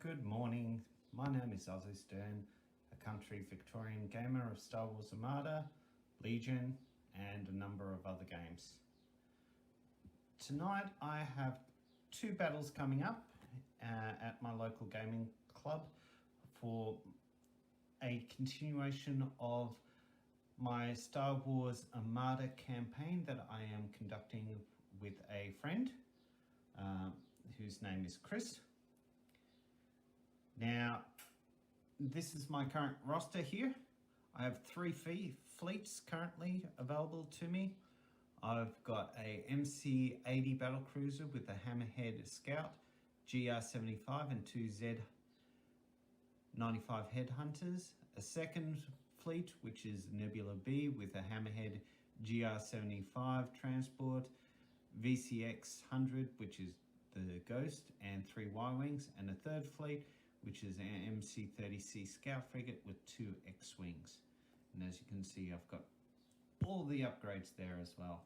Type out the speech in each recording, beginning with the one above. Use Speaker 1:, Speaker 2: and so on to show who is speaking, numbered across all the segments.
Speaker 1: good morning. My name is Ozzy Stern, a country Victorian gamer of Star Wars Armada, Legion, and a number of other games. Tonight I have two battles coming up at my local gaming club for a continuation of my Star Wars Armada campaign that I am conducting with a friend whose name is Chris. Now, this is my current roster here. I have three fleets currently available to me. I've got a MC-80 battlecruiser with a Hammerhead Scout, GR-75 and two Z-95 headhunters. A second fleet, which is Nebula B with a Hammerhead GR-75 transport, VCX-100, which is the Ghost, and three Y-Wings. And a third fleet, which is an MC-30C Scout frigate with two X-Wings. And as you can see, I've got all the upgrades there as well.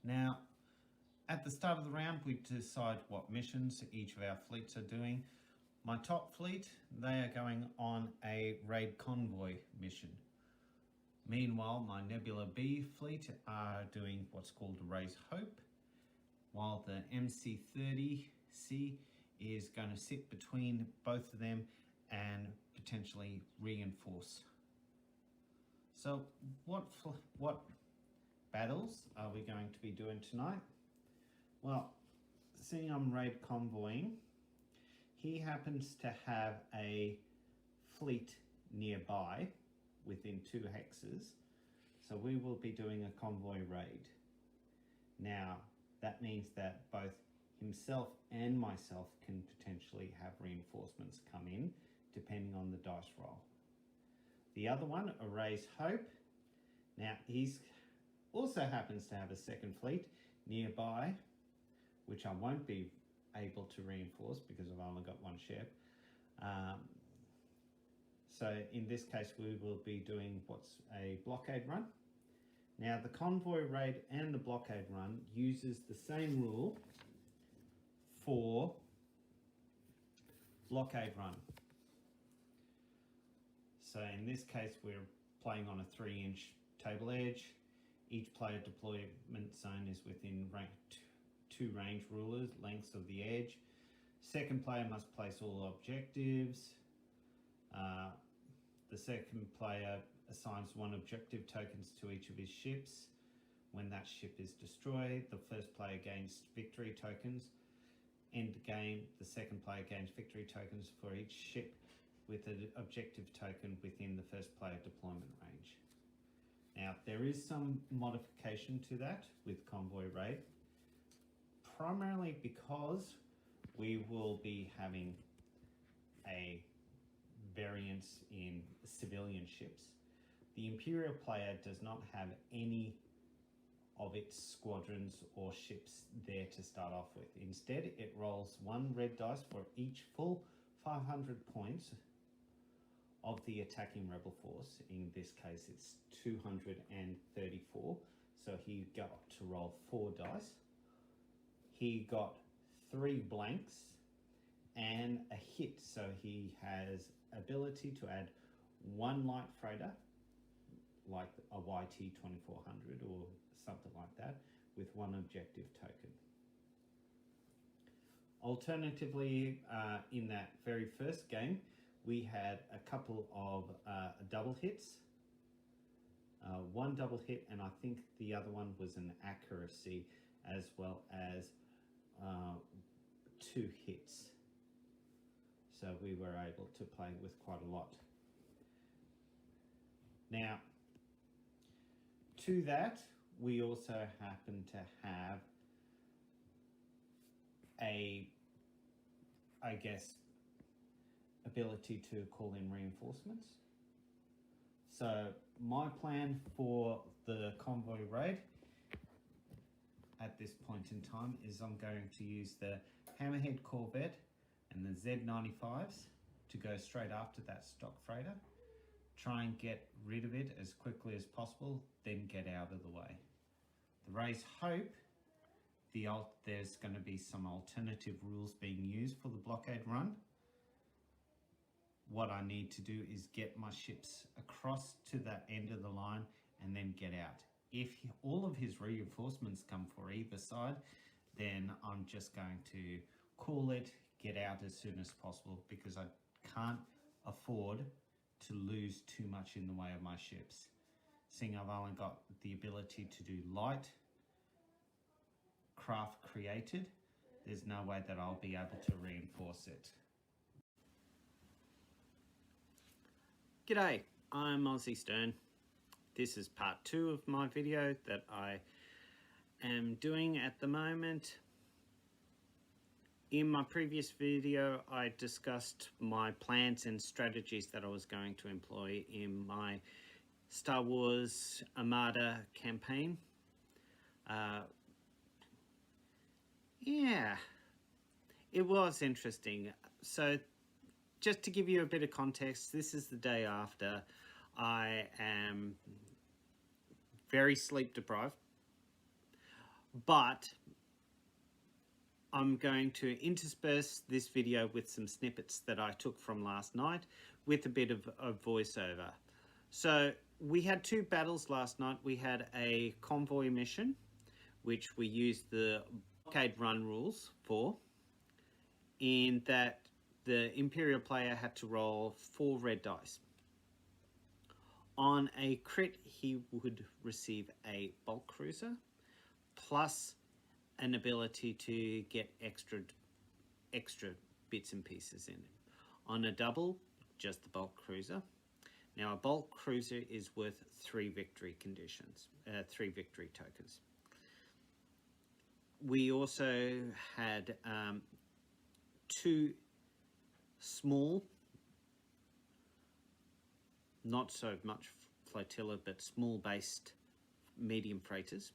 Speaker 1: Now, at the start of the round, we decide what missions each of our fleets are doing. My top fleet, they are going on a raid convoy mission. Meanwhile, my Nebula B fleet are doing what's called a Raise Hope, while the MC-30C is going to sit between both of them and potentially reinforce. So what battles are we going to be doing tonight? Well, seeing I'm raid convoying, he happens to have a fleet nearby within 2 hexes, so we will be doing a convoy raid. Now, that means that both himself and myself can potentially have reinforcements come in, depending on the dice roll. The other one, a Raise Hope. Now, he's also happens to have a second fleet nearby, which I won't be able to reinforce because I've only got one ship. So in this case, we will be doing what's a Blockade Run. Now, the convoy raid and the Blockade Run uses the same rule for Blockade Run. So in this case, we're playing on a 3-inch table edge. Each player deployment zone is within 2 range rulers, lengths of the edge. Second player must place all objectives. The second player assigns 1 objective tokens to each of his ships. When that ship is destroyed, the first player gains victory tokens. End game, the second player gains victory tokens for each ship with an objective token within the first player deployment range. Now, there is some modification to that with Convoy Raid, primarily because we will be having a variance in civilian ships. The Imperial player does not have any of its squadrons or ships there to start off with. Instead, it rolls 1 red dice for each full 500 points of the attacking rebel force. In this case, it's 234. So he got to roll 4 dice. He got 3 blanks and a hit. So he has ability to add 1 light freighter, like a YT 2400 or something like that, with 1 objective token. Alternatively, in that very first game, we had a couple of double hits. 1 double hit, and I think the other one was an accuracy, as well as 2 hits. So we were able to play with quite a lot. Now, to that, we also happen to have ability to call in reinforcements. So my plan for the convoy raid at this point in time is I'm going to use the Hammerhead Corvette and the Z-95s to go straight after that stock freighter. Try and get rid of it as quickly as possible, then get out of the way. The Raise Hope there's going to be some alternative rules being used for the Blockade Run. What I need to do is get my ships across to that end of the line and then get out. If all of his reinforcements come for either side, then I'm just going to call it, get out as soon as possible, because I can't afford to lose too much in the way of my ships. Seeing I've only got the ability to do light craft created, there's no way that I'll be able to reinforce it. G'day, I'm Aussie Stern. This is part 2 of my video that I am doing at the moment. In my previous video, I discussed my plans and strategies that I was going to employ in my Star Wars Armada campaign. Yeah, it was interesting. So just to give you a bit of context, this is the day after. I am very sleep deprived, but I'm going to intersperse this video with some snippets that I took from last night with a bit of a voiceover. So we had 2 battles last night. We had a convoy mission, which we used the Blockade Run rules for, in that the Imperial player had to roll 4 red dice. On a crit, he would receive a bulk cruiser, plus an ability to get extra bits and pieces in it. On a double, just the bulk cruiser. Now a bulk cruiser is worth 3 victory conditions, 3 victory tokens. We also had 2 small, not so much flotilla, but small based medium freighters.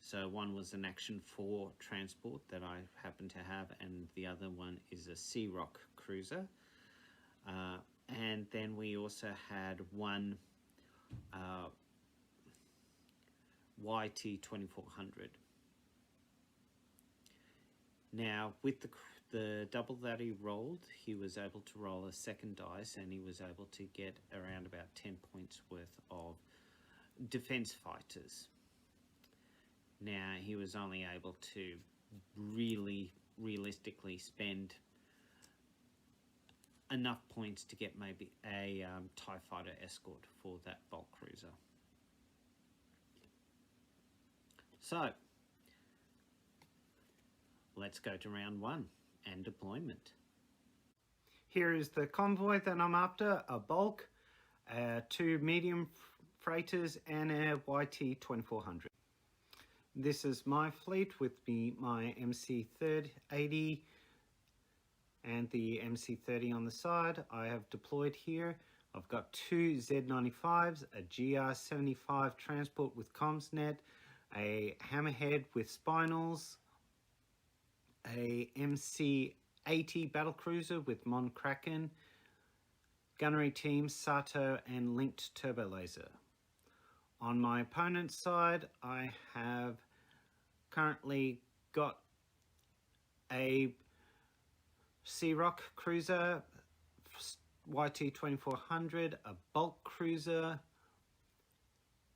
Speaker 1: So one was an Action 4 transport that I happen to have, and the other one is a Sea Rock cruiser. And then we also had one YT 2400. Now with the double that he rolled, he was able to roll a second dice, and he was able to get around about 10 points worth of defense fighters. Now he was only able to realistically spend enough points to get maybe a TIE fighter escort for that bulk cruiser. So let's go to round 1 and deployment. Here is the convoy that I'm after: a bulk, 2 medium freighters, and a YT 2400. This is my fleet with my MC-80 and the MC-30 on the side. I have deployed here. I've got 2 Z-95s, a GR-75 transport with CommsNet, a Hammerhead with spinals, a MC-80 battlecruiser with Mon Kraken, gunnery team Sato, and linked turbo laser. On my opponent's side, I have currently got a Sea Rock cruiser, YT 2400, a bulk cruiser,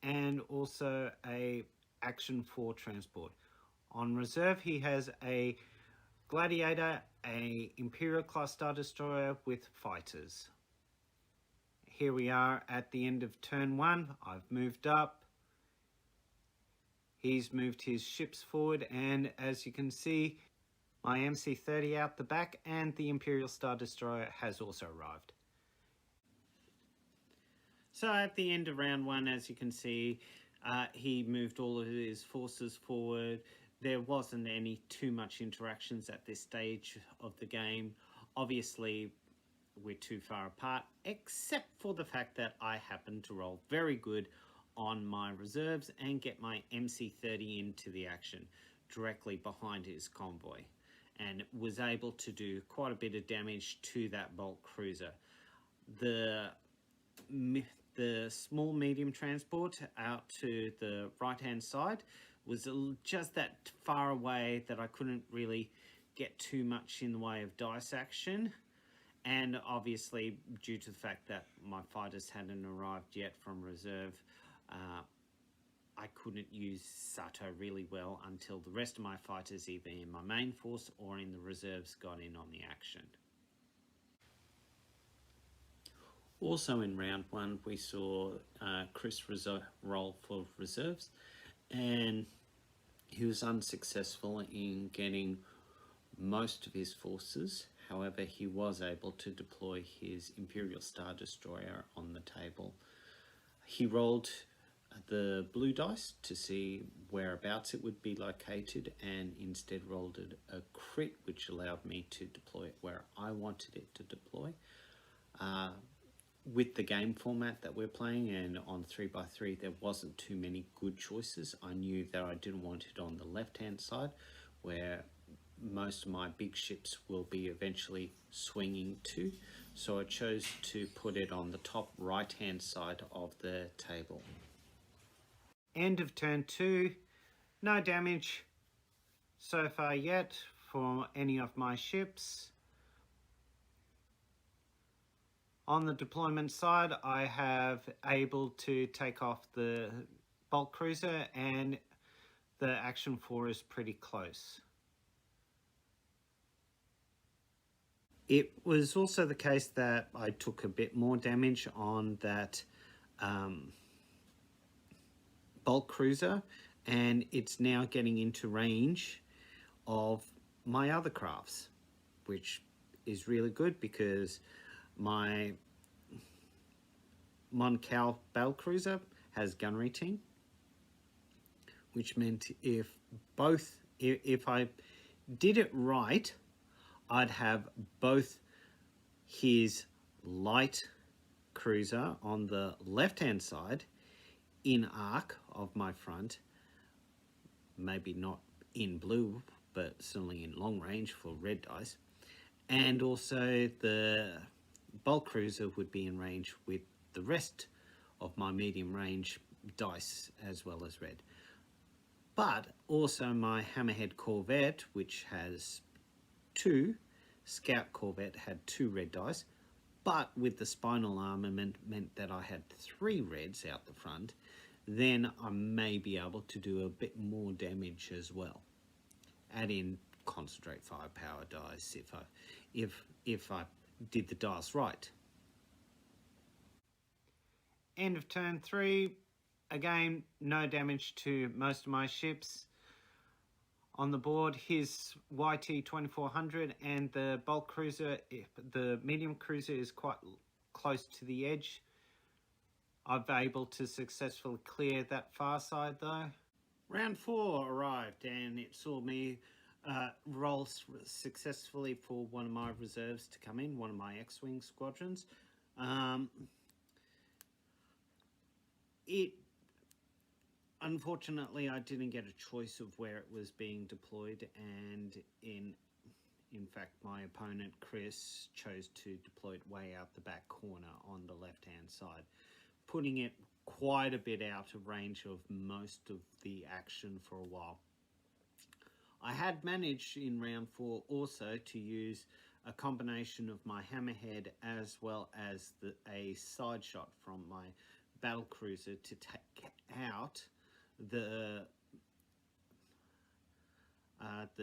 Speaker 1: and also a Action 4 transport. On reserve, he has a Gladiator, a Imperial class Star Destroyer with fighters. Here we are at the end of turn 1. I've moved up. He's moved his ships forward, and as you can see, my MC-30 out the back and the Imperial Star Destroyer has also arrived. So at the end of round 1, as you can see, he moved all of his forces forward. There wasn't any too much interactions at this stage of the game. Obviously, we're too far apart, except for the fact that I happened to roll very good on my reserves and get my MC-30 into the action directly behind his convoy, and was able to do quite a bit of damage to that bulk cruiser. The the small medium transport out to the right hand side was just that far away that I couldn't really get too much in the way of dice action. And obviously, due to the fact that my fighters hadn't arrived yet from reserve, I couldn't use Sato really well until the rest of my fighters, either in my main force or in the reserves, got in on the action. Also in round one, we saw Chris roll for reserves, and he was unsuccessful in getting most of his forces. However, he was able to deploy his Imperial Star Destroyer on the table. He rolled the blue dice to see whereabouts it would be located, and instead rolled a crit, which allowed me to deploy it where I wanted it to deploy. With the game format that we're playing, and on 3x3 there wasn't too many good choices. I knew that I didn't want it on the left hand side, where most of my big ships will be eventually swinging to, so I chose to put it on the top right hand side of the table. End of turn 2. No damage so far yet for any of my ships. On the deployment side, I have able to take off the bulk cruiser, and the action 4 is pretty close. It was also the case that I took a bit more damage on that bulk cruiser, and it's now getting into range of my other crafts, which is really good because my Mon Cal battle cruiser has gunnery team, which meant if I did it right, I'd have both his light cruiser on the left hand side in arc of my front, maybe not in blue, but certainly in long range for red dice, and also the bulk cruiser would be in range with the rest of my medium range dice as well as red. But also my Hammerhead Corvette, which has 2, Scout Corvette had 2 red dice, but with the spinal armament meant that I had 3 reds out the front. Then I may be able to do a bit more damage as well. Add in concentrate firepower dice if I did the dice right. End of turn 3. Again, no damage to most of my ships. On the board, his YT 2400 and the bulk cruiser, the medium cruiser, is quite close to the edge. I've been able to successfully clear that far side though. Round 4 arrived, and it saw me roll successfully for one of my reserves to come in, one of my X-Wing squadrons. Unfortunately, I didn't get a choice of where it was being deployed, and in fact my opponent Chris chose to deploy it way out the back corner on the left hand side, putting it quite a bit out of range of most of the action for a while. I had managed in round 4 also to use a combination of my Hammerhead as well as a side shot from my battle cruiser to take out the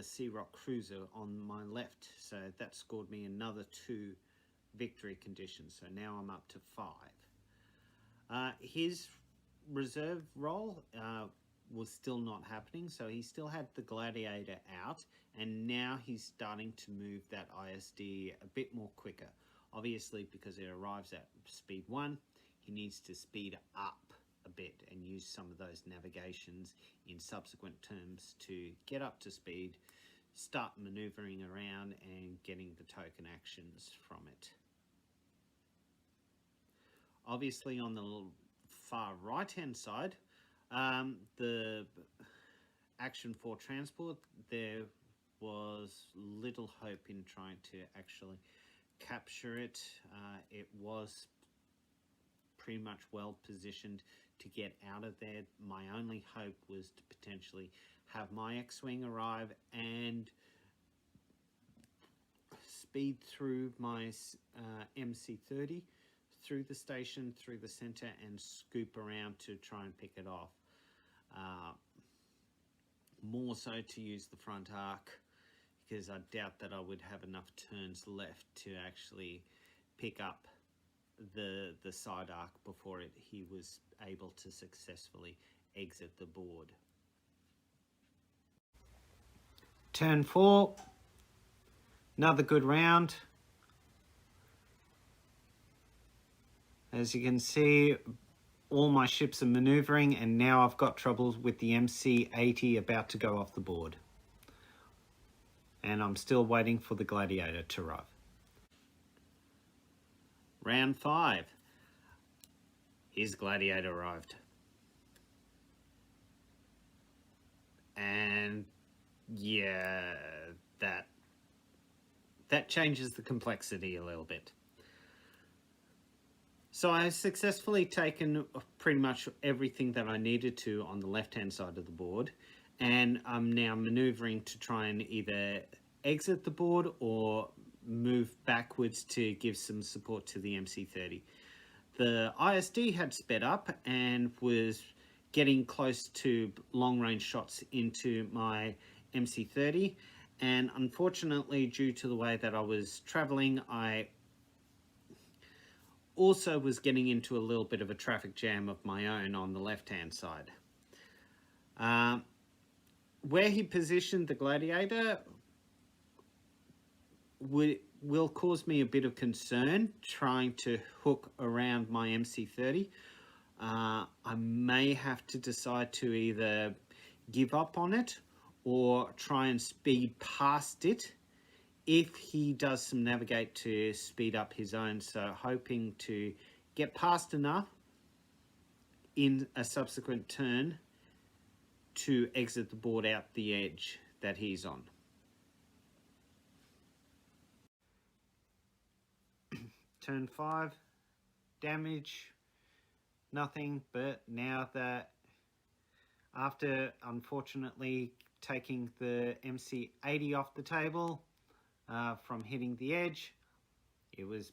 Speaker 1: Sea Rock cruiser on my left. So that scored me another 2 victory conditions. So now I'm up to 5. His reserve roll was still not happening, so he still had the Gladiator out, and now he's starting to move that ISD a bit more quicker. Obviously, because it arrives at speed 1, he needs to speed up a bit and use some of those navigations in subsequent terms to get up to speed, start maneuvering around and getting the token actions from it. Obviously on the far right hand side, the action for transport, there was little hope in trying to actually capture it. It was pretty much well positioned to get out of there. My only hope was to potentially have my X-Wing arrive and speed through my MC-30 through the station, through the center, and scoop around to try and pick it off. More so to use the front arc, because I doubt that I would have enough turns left to actually pick up the side arc before he was able to successfully exit the board. Turn 4, another good round. As you can see, all my ships are maneuvering, and now I've got troubles with the MC-80 about to go off the board. And I'm still waiting for the Gladiator to arrive. Round 5. His Gladiator arrived. And yeah, that changes the complexity a little bit. So I have successfully taken pretty much everything that I needed to on the left-hand side of the board, and I'm now maneuvering to try and either exit the board or move backwards to give some support to the MC-30. The ISD had sped up and was getting close to long-range shots into my MC-30, and unfortunately, due to the way that I was traveling, I also was getting into a little bit of a traffic jam of my own on the left-hand side. Where he positioned the Gladiator will cause me a bit of concern trying to hook around my MC-30. I may have to decide to either give up on it or try and speed past it if he does some navigate to speed up his own. So hoping to get past enough in a subsequent turn to exit the board out the edge that he's on. Turn 5, damage, nothing, but now that after unfortunately taking the MC-80 off the table from hitting the edge, it was,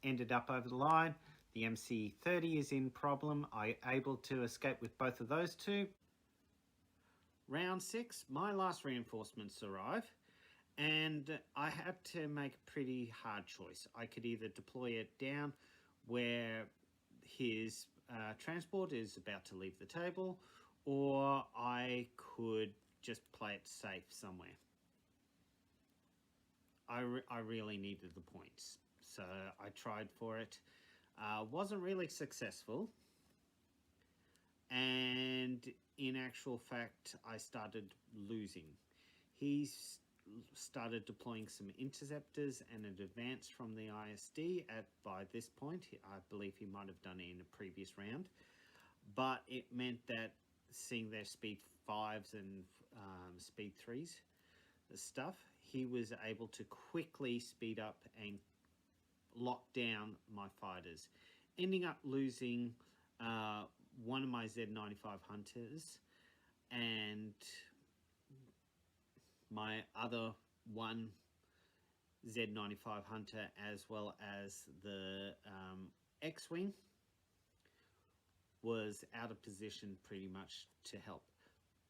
Speaker 1: ended up over the line. The MC-30 is in problem. I able to escape with both of those two. Round 6, my last reinforcements arrive, and I had to make a pretty hard choice. I could either deploy it down where his transport is about to leave the table, or I could just play it safe somewhere. I really needed the points, so I tried for it. Wasn't really successful, and in actual fact I started losing. He started deploying some interceptors and an advance from the ISD by this point. I believe he might have done it in a previous round, but it meant that seeing their speed 5s and speed 3s stuff, he was able to quickly speed up and lock down my fighters, ending up losing one of my Z95 Hunters and my other one Z95 Hunter, as well as the X-Wing was out of position pretty much to help.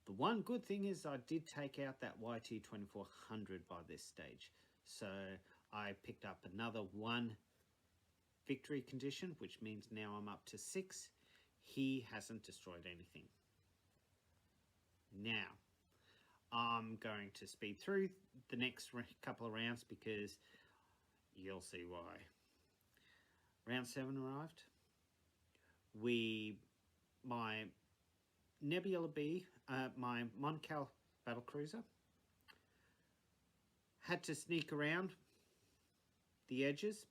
Speaker 1: The one good thing is I did take out that YT-2400 by this stage, so I picked up another 1 victory condition, which means now I'm up to 6. He hasn't destroyed anything. Now I'm going to speed through the next couple of rounds because you'll see why. Round 7 arrived. My Nebula B, my Moncal battlecruiser, had to sneak around the edges.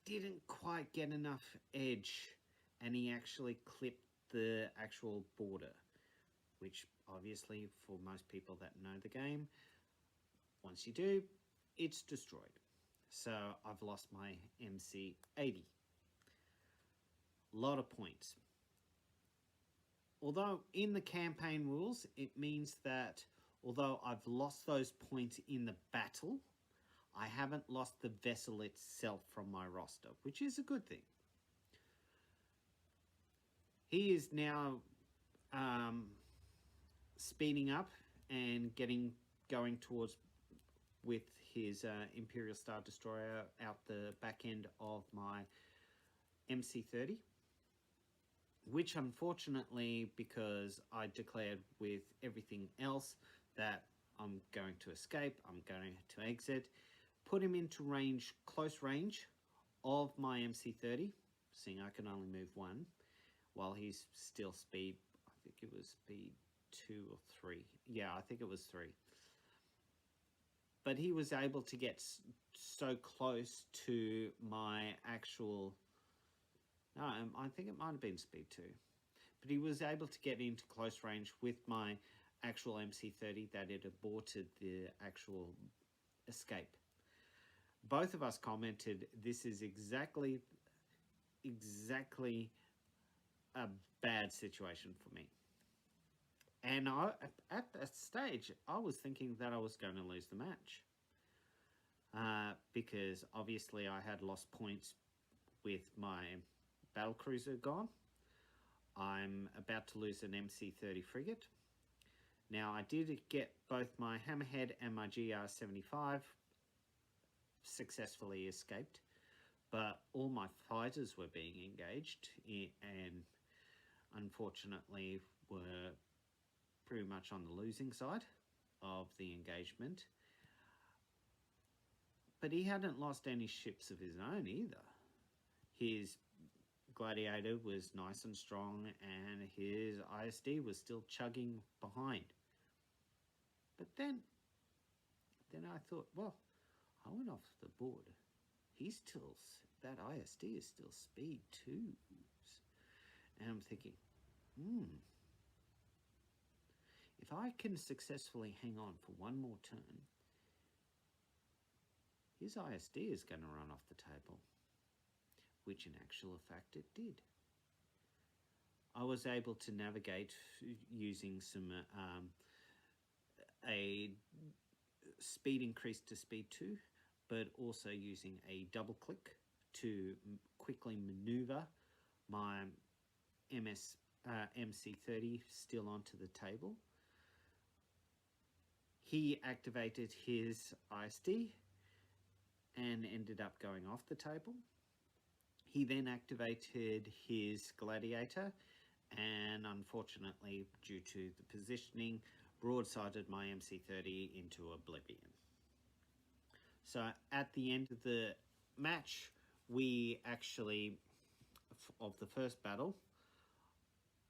Speaker 1: Didn't quite get enough edge, and he actually clipped the actual border, which obviously for most people that know the game, once you do, it's destroyed. So I've lost my MC-80. A lot of points. Although in the campaign rules, it means that although I've lost those points in the battle, I haven't lost the vessel itself from my roster, which is a good thing. He is now speeding up and going towards with his Imperial Star Destroyer out the back end of my MC-30, which unfortunately, because I declared with everything else that I'm going to escape, I'm going to exit, put him into range, close range of my MC-30, seeing I can only move one, while he's still speed, I think it was speed 2 or 3. Yeah, I think it was 3. But he was able to get so close to my actual, no, I think it might have been speed 2. But he was able to get into close range with my actual MC-30 that it aborted the actual escape. Both of us commented, this is exactly a bad situation for me. And at that stage, I was thinking that I was going to lose the match. Because obviously I had lost points with my battlecruiser gone. I'm about to lose an MC-30 frigate. Now I did get both my Hammerhead and my GR-75 successfully escaped, but all my fighters were being engaged and unfortunately were pretty much on the losing side of the engagement. But he hadn't lost any ships of his own either. His Gladiator was nice and strong and his ISD was still chugging behind. But then I thought, well, I went off the board. That ISD is still speed 2s. And I'm thinking, if I can successfully hang on for one more turn, his ISD is going to run off the table, which in actual fact it did. I was able to navigate using some a speed increase to speed 2, but also using a double click to quickly maneuver my MC-30 still onto the table. He activated his ISD and ended up going off the table. He then activated his Gladiator and unfortunately, due to the positioning, broadsided my MC-30 into oblivion. So at the end of the match, we actually, of the first battle,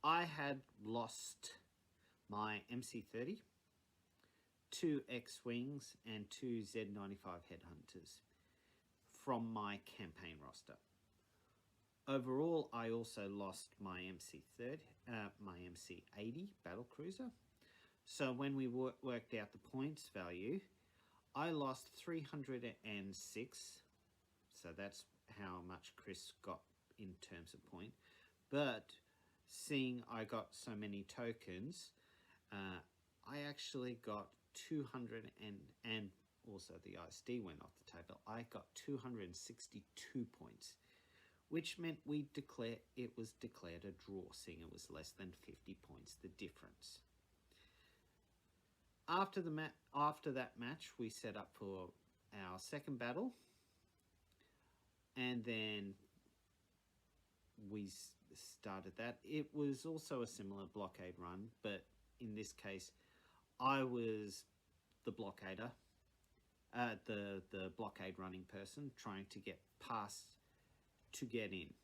Speaker 1: I had lost my MC-30, 2 X-Wings and 2 Z-95 Headhunters from my campaign roster. Overall, I also lost my MC-30, my MC-80 battlecruiser. So when we worked out the points value, I lost 306. So that's how much Chris got in terms of point. But seeing I got so many tokens, I actually got 200 and also the ISD went off the table. I got 262 points, which meant it was declared a draw, seeing it was less than 50 points, the difference. After that match, we set up for our second battle, and then we started that. It was also a similar blockade run, but in this case, I was the blockader, the blockade running person, trying to get past to get in.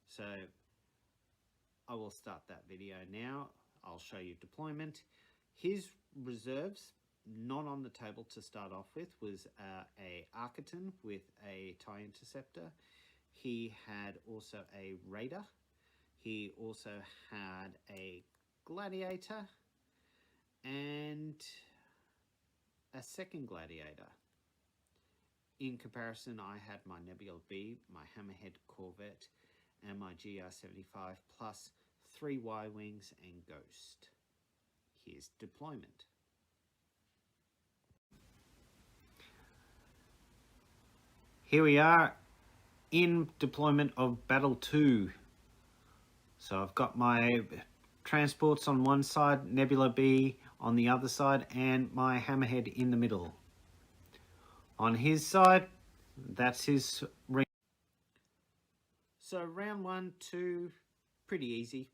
Speaker 1: So I will start that video now. I'll show you deployment. His reserves, not on the table to start off with, was a Architon with a TIE Interceptor. He had also a Raider. He also had a Gladiator and a second Gladiator. In comparison, I had my Nebula B, my Hammerhead Corvette, and my GR75 plus 3 Y-Wings and Ghost. Here's deployment. Here we are in deployment of Battle 2. So I've got my transports on one side, Nebula B on the other side, and my Hammerhead in the middle. On his side, that's his ring. So round 1, 2, pretty easy.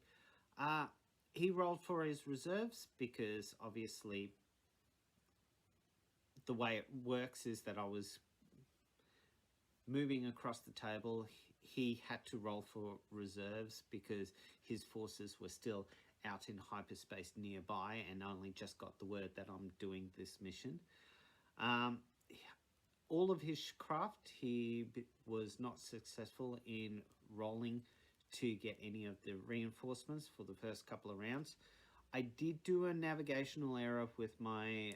Speaker 1: He rolled for his reserves because obviously the way it works is that I was moving across the table. He had to roll for reserves because his forces were still out in hyperspace nearby and only just got the word that I'm doing this mission. All of his craft, he was not successful in rolling to get any of the reinforcements for the first couple of rounds. I did do a navigational error with my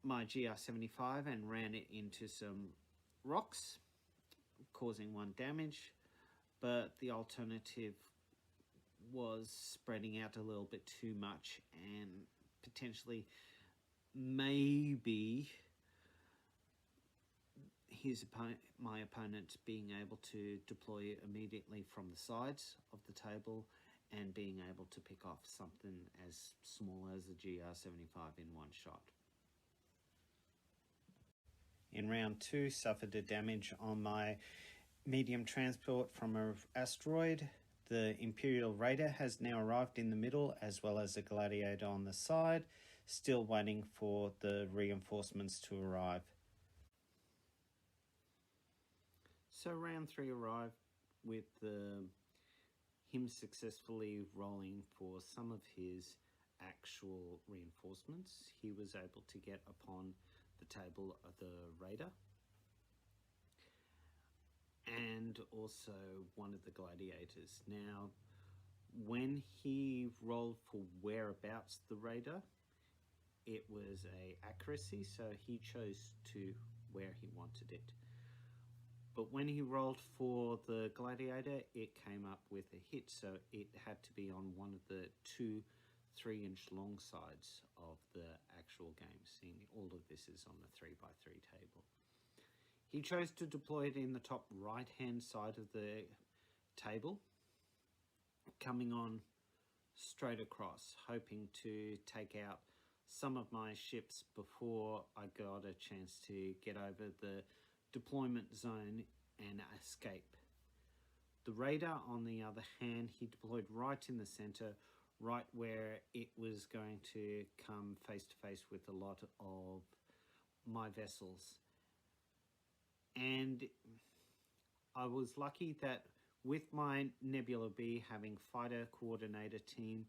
Speaker 1: my GR75 and ran it into some rocks, causing 1 damage, but the alternative was spreading out a little bit too much and potentially maybe my opponent being able to deploy immediately from the sides of the table and being able to pick off something as small as a GR75 in one shot. In round 2, suffered a damage on my medium transport from an asteroid. The Imperial Raider has now arrived in the middle, as well as a Gladiator on the side, still waiting for the reinforcements to arrive. So round 3 arrived with him successfully rolling for some of his actual reinforcements. He was able to get upon the table of the Raider and also one of the Gladiators. Now, when he rolled for whereabouts the Raider, it was a accuracy, so he chose to where he wanted it. But when he rolled for the Gladiator, it came up with a hit, so it had to be on one of the 2 3-inch long sides of the actual game, seeing all of this is on the 3x3 table. He chose to deploy it in the top right-hand side of the table, coming on straight across, hoping to take out some of my ships before I got a chance to get over the deployment zone and escape. The Raider, on the other hand, he deployed right in the center, right where it was going to come face to face with a lot of my vessels. And I was lucky that with my Nebula B having fighter coordinator team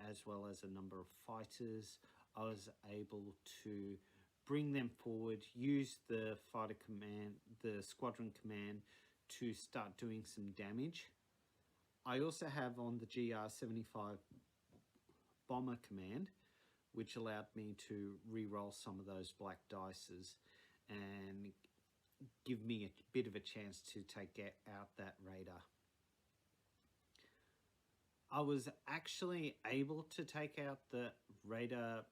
Speaker 1: as well as a number of fighters, I was able to bring them forward, use the fighter command, the squadron command to start doing some damage. I also have on the GR75 bomber command, which allowed me to re-roll some of those black dices and give me a bit of a chance to take out that Raider. I was actually able to take out the Raider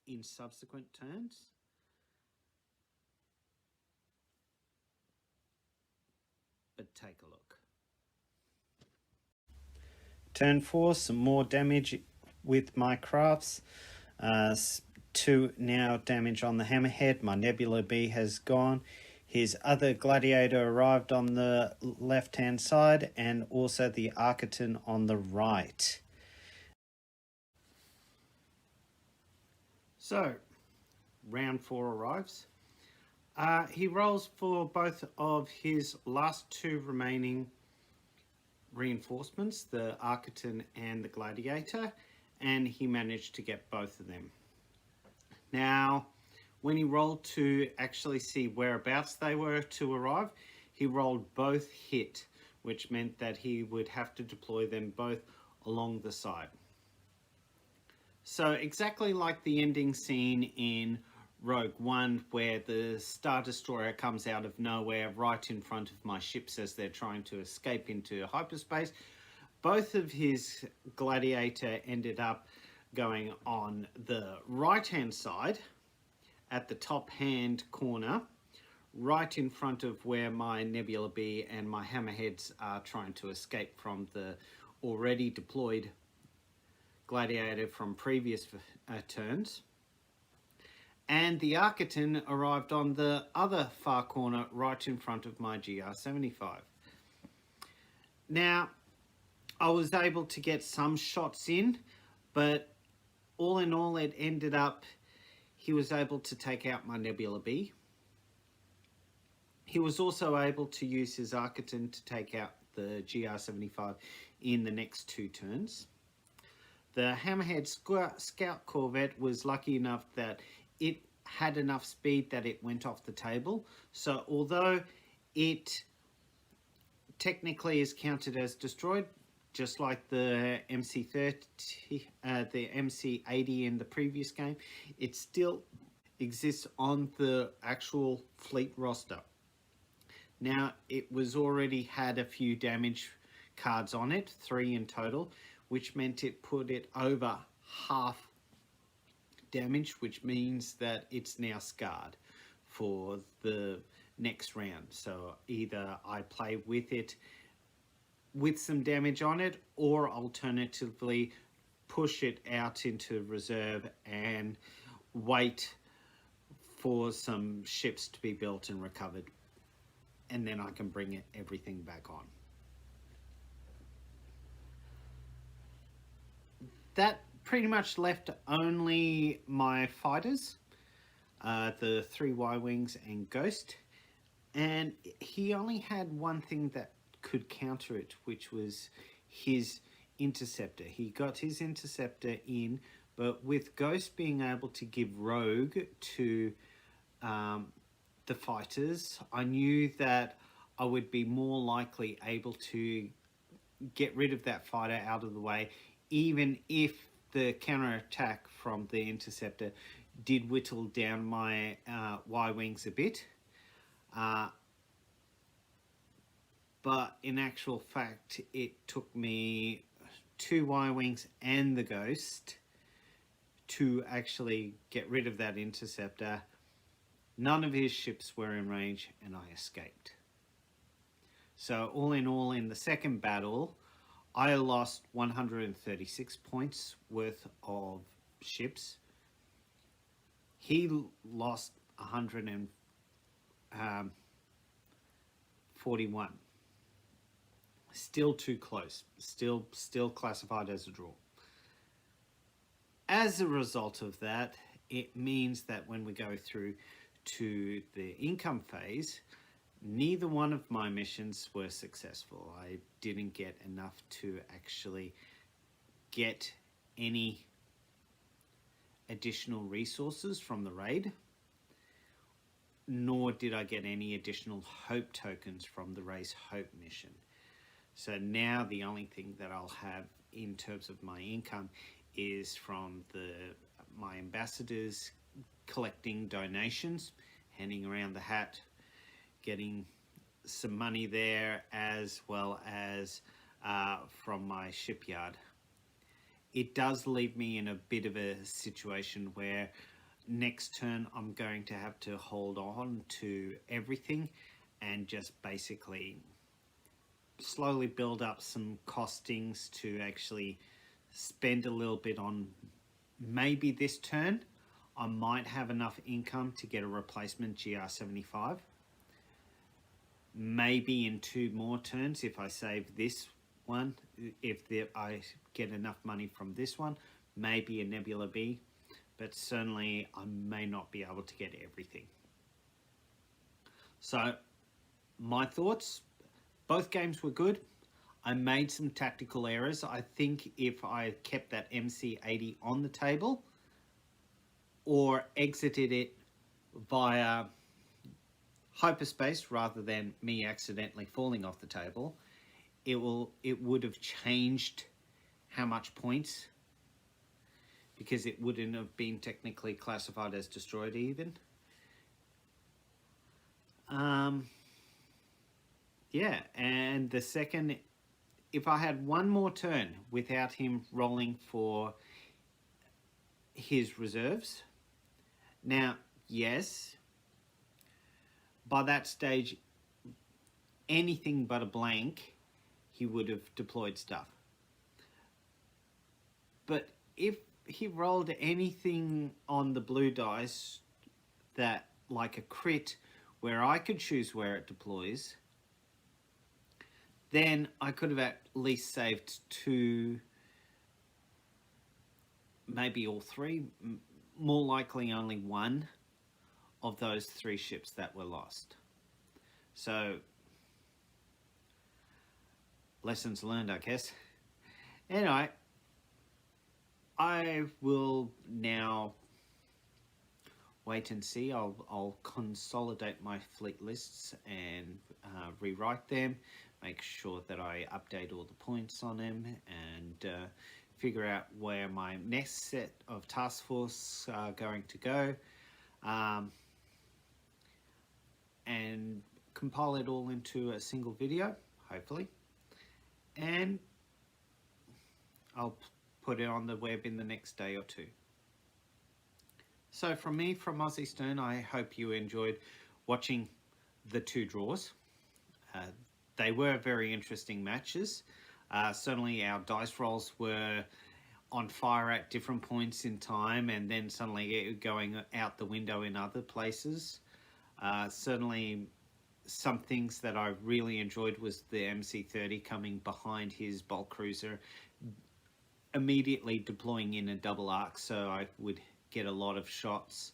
Speaker 1: in subsequent turns. But take a look. Turn 4, some more damage with my crafts. 2 now damage on the Hammerhead. My Nebula B has gone. His other Gladiator arrived on the left-hand side, and also the Architon on the right. So, round 4 arrives. He rolls for both of his last 2 remaining reinforcements, the Architon and the Gladiator, and he managed to get both of them. Now, when he rolled to actually see whereabouts they were to arrive, he rolled both hit, which meant that he would have to deploy them both along the side. So exactly like the ending scene in Rogue One, where the Star Destroyer comes out of nowhere right in front of my ships as they're trying to escape into hyperspace. Both of his Gladiator ended up going on the right-hand side at the top hand corner, right in front of where my Nebula B and my Hammerheads are trying to escape from the already deployed Gladiator from previous turns. And the Architon arrived on the other far corner, right in front of my GR75. Now, I was able to get some shots in, but all in all, it ended up, he was able to take out my Nebula B. He was also able to use his Architon to take out the GR75 in the next 2 turns. The Hammerhead Scout Corvette was lucky enough that it had enough speed that it went off the table. So although it technically is counted as destroyed, just like the MC30, the MC80 in the previous game, it still exists on the actual fleet roster. Now, it was already had a few damage cards on it, 3 in total, which meant it put it over half damage, which means that it's now scarred for the next round. So either I play with it with some damage on it, or alternatively push it out into reserve and wait for some ships to be built and recovered, and then I can bring everything back on. That pretty much left only my fighters, the 3 Y-Wings and Ghost, and he only had one thing that could counter it, which was his Interceptor. He got his Interceptor in, but with Ghost being able to give Rogue to the fighters, I knew that I would be more likely able to get rid of that fighter out of the way, even if the counterattack from the Interceptor did whittle down my Y-Wings a bit. But in actual fact, it took me 2 Y-Wings and the Ghost to actually get rid of that Interceptor. None of his ships were in range, and I escaped. So all in all, in the second battle, I lost 136 points worth of ships. He lost 141. Still too close. Still classified as a draw. As a result of that, it means that when we go through to the income phase, neither one of my missions were successful. I didn't get enough to actually get any additional resources from the raid, nor did I get any additional hope tokens from the Raise Hope mission. So now the only thing that I'll have in terms of my income is from my ambassadors collecting donations, handing around the hat, getting some money there, as well as from my shipyard. It does leave me in a bit of a situation where next turn I'm going to have to hold on to everything and just basically slowly build up some costings to actually spend a little bit on. Maybe this turn I might have enough income to get a replacement GR75. Maybe in 2 more turns, if I save this one, I get enough money from this one, maybe a Nebula B, but certainly I may not be able to get everything. So my thoughts, both games were good. I made some tactical errors. I think if I kept that MC80 on the table or exited it via hyperspace rather than me accidentally falling off the table, it would have changed how much points, because it wouldn't have been technically classified as destroyed even. Yeah, and the second, if I had one more turn without him rolling for his reserves, now, yes, by that stage, anything but a blank, he would have deployed stuff. But if he rolled anything on the blue dice that, like a crit, where I could choose where it deploys, then I could have at least saved 2, maybe all 3, more likely only 1 of those 3 ships that were lost. So, lessons learned, I guess. Anyway, I will now wait and see. I'll consolidate my fleet lists and rewrite them, make sure that I update all the points on them, and figure out where my next set of task force are going to go, and compile it all into a single video, hopefully, and I'll put it on the web in the next day or 2. So from me, from Aussie Stern, I hope you enjoyed watching the 2 draws. They were very interesting matches. Certainly our dice rolls were on fire at different points in time, and then suddenly going out the window in other places. Certainly some things that I really enjoyed was the MC-30 coming behind his bulk cruiser, immediately deploying in a double arc, so I would get a lot of shots.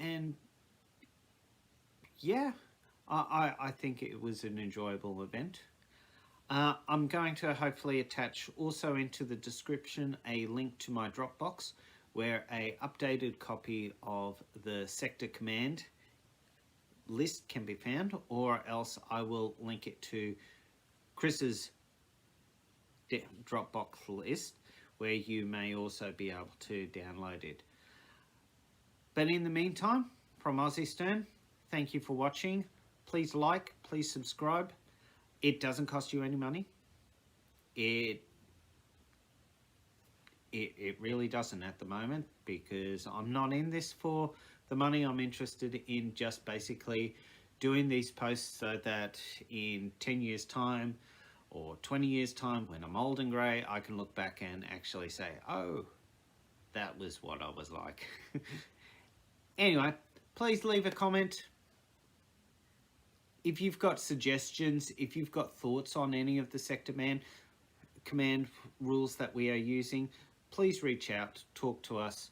Speaker 1: And yeah, I think it was an enjoyable event. I'm going to hopefully attach also into the description a link to my Dropbox where a updated copy of the sector command list can be found, or else I will link it to Chris's Dropbox list where you may also be able to download it. But in the meantime, from Aussie Stern, thank you for watching. Please like, please subscribe. It doesn't cost you any money. It really doesn't at the moment, because I'm not in this for the money. I'm interested in just basically doing these posts so that in 10 years time or 20 years time, when I'm old and grey, I can look back and actually say, oh, that was what I was like. Anyway, please leave a comment. If you've got suggestions, if you've got thoughts on any of the sector command rules that we are using, please reach out, talk to us.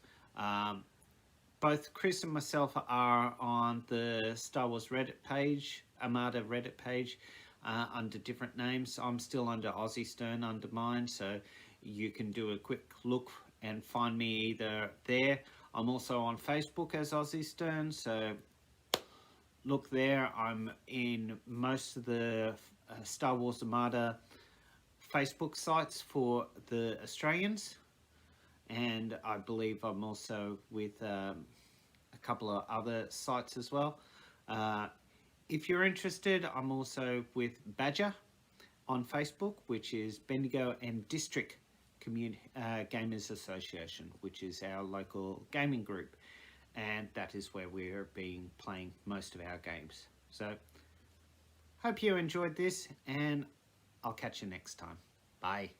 Speaker 1: Both Chris and myself are on the Star Wars Reddit page, Armada Reddit page, under different names. I'm still under Aussie Stern under mine, so you can do a quick look and find me either there. I'm also on Facebook as Aussie Stern, so look there. I'm in most of the Star Wars Armada Facebook sites for the Australians, and I believe I'm also with a couple of other sites as well. If you're interested, I'm also with Badger on Facebook, which is Bendigo and District Gamers Association, which is our local gaming group, and that is where we're playing most of our games. So hope you enjoyed this, and I'll catch you next time. Bye.